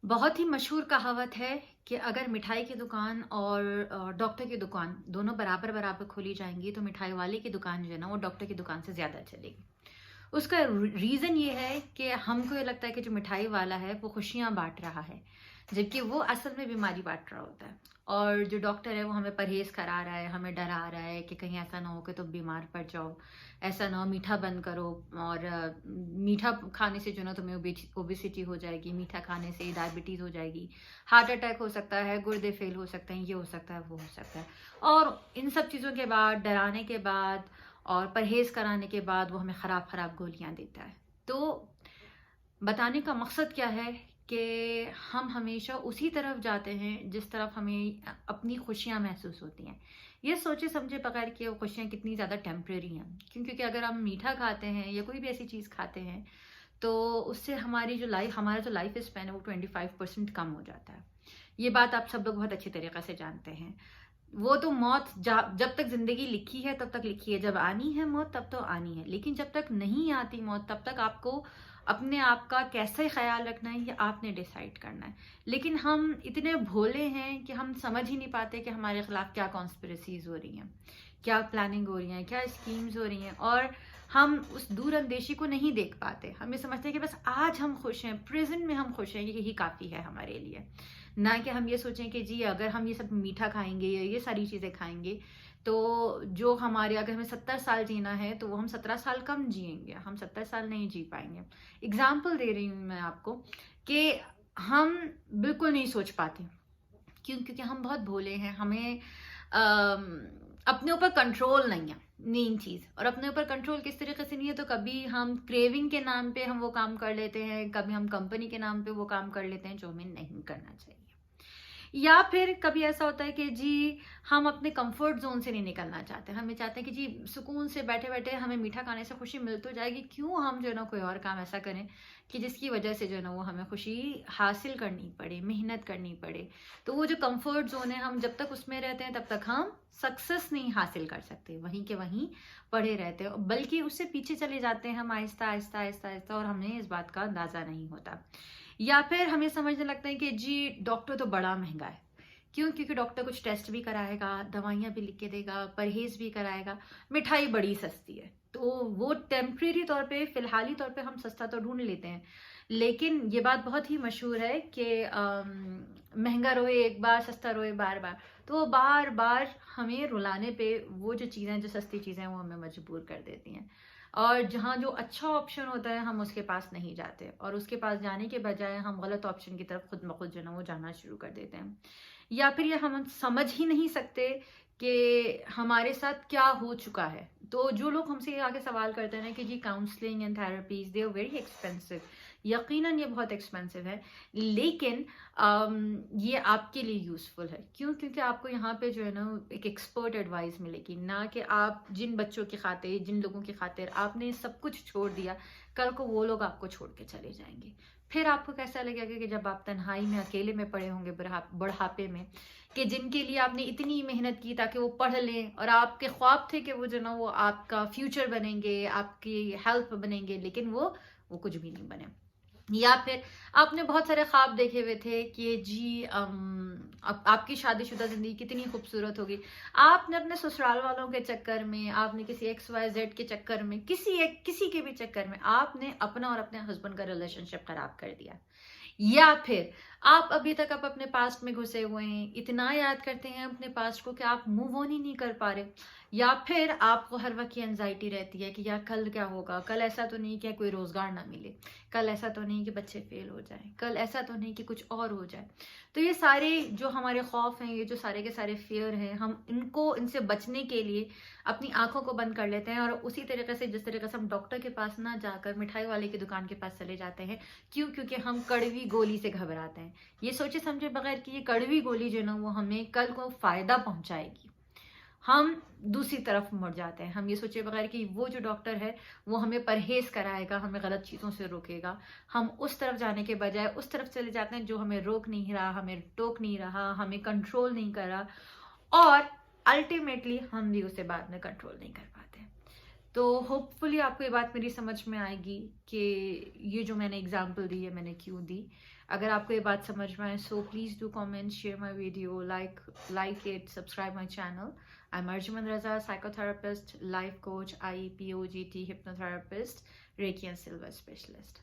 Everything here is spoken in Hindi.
बहुत ही मशहूर कहावत है कि अगर मिठाई की दुकान और डॉक्टर की दुकान दोनों बराबर बराबर खोली जाएंगी तो मिठाई वाले की दुकान जो है ना वो डॉक्टर की दुकान से ज़्यादा चलेगी। उसका रीज़न ये है कि हमको ये लगता है कि जो मिठाई वाला है वो खुशियाँ बांट रहा है, जबकि वो असल में बीमारी बांट रहा होता है। और जो डॉक्टर है वो हमें परहेज करा रहा है, हमें डरा रहा है कि कहीं ऐसा ना हो कि तुम बीमार पड़ जाओ, ऐसा ना हो, मीठा बंद करो। और मीठा खाने से जो ना तुम्हें ओबेसिटी हो जाएगी, मीठा खाने से डायबिटीज़ हो जाएगी, हार्ट अटैक हो सकता है, गुर्दे फेल हो सकते हैं, ये हो सकता है, वो हो सकता है। और इन सब चीज़ों के बाद, डराने के बाद और परहेज कराने के बाद वो हमें ख़राब ख़राब गोलियां देता है। तो बताने का मकसद क्या है कि हम हमेशा उसी तरफ जाते हैं जिस तरफ हमें अपनी खुशियां महसूस होती हैं, ये सोचे समझे बगैर कि वो खुशियां कितनी ज़्यादा टेम्परेरी हैं। क्योंकि अगर हम मीठा खाते हैं या कोई भी ऐसी चीज़ खाते हैं तो उससे हमारा जो लाइफ स्पैन है वो 25% कम हो जाता है। ये बात आप सब लोग बहुत अच्छी तरीके से जानते हैं। वो तो मौत जब तक जिंदगी लिखी है तब तक लिखी है, जब आनी है मौत तब तो आनी है, लेकिन जब तक नहीं आती मौत तब तक आपको अपने आप का कैसे ख्याल रखना है ये आपने डिसाइड करना है। लेकिन हम इतने भोले हैं कि हम समझ ही नहीं पाते कि हमारे खिलाफ क्या कॉन्स्पिरसीज हो रही हैं, क्या प्लानिंग हो रही है, क्या स्कीम्स हो रही हैं। और हम उस दूर अंदेशी को नहीं देख पाते। हम ये समझते हैं कि बस आज हम खुश हैं, प्रेजेंट में हम खुश हैं, यही काफ़ी है हमारे लिए। ना कि हम ये सोचें कि जी अगर हम ये सब मीठा खाएंगे या ये सारी चीज़ें खाएंगे तो जो हमारे, अगर हमें 70 साल जीना है तो वो हम 17 साल कम जिएंगे, हम 70 साल नहीं जी पाएंगे। एग्जाम्पल दे रही हूँ मैं आपको कि हम बिल्कुल नहीं सोच पाते। क्योंकि हम बहुत भोले हैं। हमें अपने ऊपर कंट्रोल नहीं है, मेन चीज़। और अपने ऊपर कंट्रोल किस तरीके से नहीं है, तो कभी हम क्रेविंग के नाम पे हम वो काम कर लेते हैं, कभी हम कंपनी के नाम पे वो काम कर लेते हैं जो हमें नहीं करना चाहिए। या फिर कभी ऐसा होता है कि जी हम अपने कंफर्ट जोन से नहीं निकलना चाहते, हमें चाहते हैं कि जी सुकून से बैठे बैठे हमें मीठा खाने से खुशी मिल तो जाएगी, क्यों हम जो है ना कोई और काम ऐसा करें कि जिसकी वजह से जो है ना वो हमें खुशी हासिल करनी पड़े, मेहनत करनी पड़े। तो वो जो कंफर्ट जोन है, हम जब तक उसमें रहते हैं तब तक हम सक्सेस नहीं हासिल कर सकते, वहीं के वहीं पड़े रहते हैं, बल्कि उससे पीछे चले जाते हैं हम आहिस्ता आहिस्ता आहिस्ता आहिस्ता, और हमें इस बात का अंदाजा नहीं होता। या फिर हमें समझने लगता है कि जी डॉक्टर तो बड़ा महंगा है। क्यों? क्योंकि डॉक्टर कुछ टेस्ट भी कराएगा, दवाइयाँ भी लिख के देगा, परहेज भी कराएगा, मिठाई बड़ी सस्ती है। तो वो टेम्परेरी तौर पे, फिलहाली तौर पे हम सस्ता तो ढूंढ लेते हैं, लेकिन ये बात बहुत ही मशहूर है कि महंगा रोए एक बार, सस्ता रोए बार बार। तो वो बार बार हमें रुलाने पे वो जो चीज़ें, जो सस्ती चीज़ें हैं, वो हमें मजबूर कर देती हैं। और जहाँ जो अच्छा ऑप्शन होता है हम उसके पास नहीं जाते, और उसके पास जाने के बजाय हम गलत ऑप्शन की तरफ खुद ब खुद जो है ना वो जाना शुरू कर देते हैं। या फिर ये हम समझ ही नहीं सकते कि हमारे साथ क्या हो चुका है। तो जो लोग हमसे आगे सवाल करते हैं ना कि जी counselling and therapies they are very expensive, यकीनन ये बहुत एक्सपेंसिव है, लेकिन ये आपके लिए यूज़फुल है। क्यों? क्योंकि आपको यहाँ पे जो है ना एक एक्सपर्ट एडवाइस मिलेगी, ना कि आप जिन बच्चों की खातिर, जिन लोगों की खातिर आपने सब कुछ छोड़ दिया, कल को वो लोग आपको छोड़ के चले जाएंगे। फिर आपको कैसा लगेगा कि जब आप तन्हाई में अकेले में पड़े होंगे बुढ़ापे में, कि जिनके लिए आपने इतनी मेहनत की ताकि वो पढ़ लें, और आपके ख्वाब थे कि वो जो ना वो आपका फ्यूचर बनेंगे, आपकी हेल्प बनेंगे, लेकिन वो कुछ भी नहीं बने। या फिर आपने बहुत सारे ख्वाब देखे हुए थे कि जी आपकी शादीशुदा जिंदगी कितनी खूबसूरत होगी, आपने अपने ससुराल वालों के चक्कर में, आपने किसी XYZ के चक्कर में, किसी के भी चक्कर में आपने अपना और अपने हस्बैंड का रिलेशनशिप खराब कर दिया। या फिर आप अभी तक आप अपने पास्ट में घुसे हुए हैं, इतना याद करते हैं अपने पास्ट को कि आप मूव ऑन ही नहीं कर पा रहे। या फिर आपको हर वक्त ये एंजाइटी रहती है कि यार कल क्या होगा, कल ऐसा तो नहीं कि कोई रोजगार ना मिले, कल ऐसा तो नहीं कि बच्चे फेल हो जाए, कल ऐसा तो नहीं कि कुछ और हो जाए। तो ये सारे जो हमारे खौफ हैं, ये जो सारे के सारे फियर हैं, हम इनसे बचने के लिए अपनी आंखों को बंद कर लेते हैं, और उसी तरीके से जिस तरीके से हम डॉक्टर के पास ना जाकर मिठाई वाले की दुकान के पास चले जाते हैं। क्यों? क्योंकि हम कड़वी गोली से घबराते हैं, ये सोचे समझे बगैर कि ये कड़वी गोली जो ना वो हमें कल को फायदा पहुंचाएगी। हम दूसरी तरफ मुड़ जाते हैं, हम ये सोचे बगैर कि वो जो डॉक्टर है वो हमें परहेज कराएगा, हमें गलत चीज़ों से रोकेगा। हम उस तरफ जाने के बजाय उस तरफ चले जाते हैं जो हमें रोक नहीं रहा, हमें टोक नहीं रहा, हमें कंट्रोल नहीं कर रहा, और अल्टीमेटली हम भी उसे बाद में कंट्रोल नहीं कर पाते। तो होपफुली आपको ये बात मेरी समझ में आएगी कि ये जो मैंने एग्जांपल दी है मैंने क्यों दी। अगर आपको ये बात समझ में आए, so please do comment, share my video, like it, subscribe my channel. I am Arjuman Raza, psychotherapist, life coach, IEPOGT, hypnotherapist, Reiki and Silver specialist.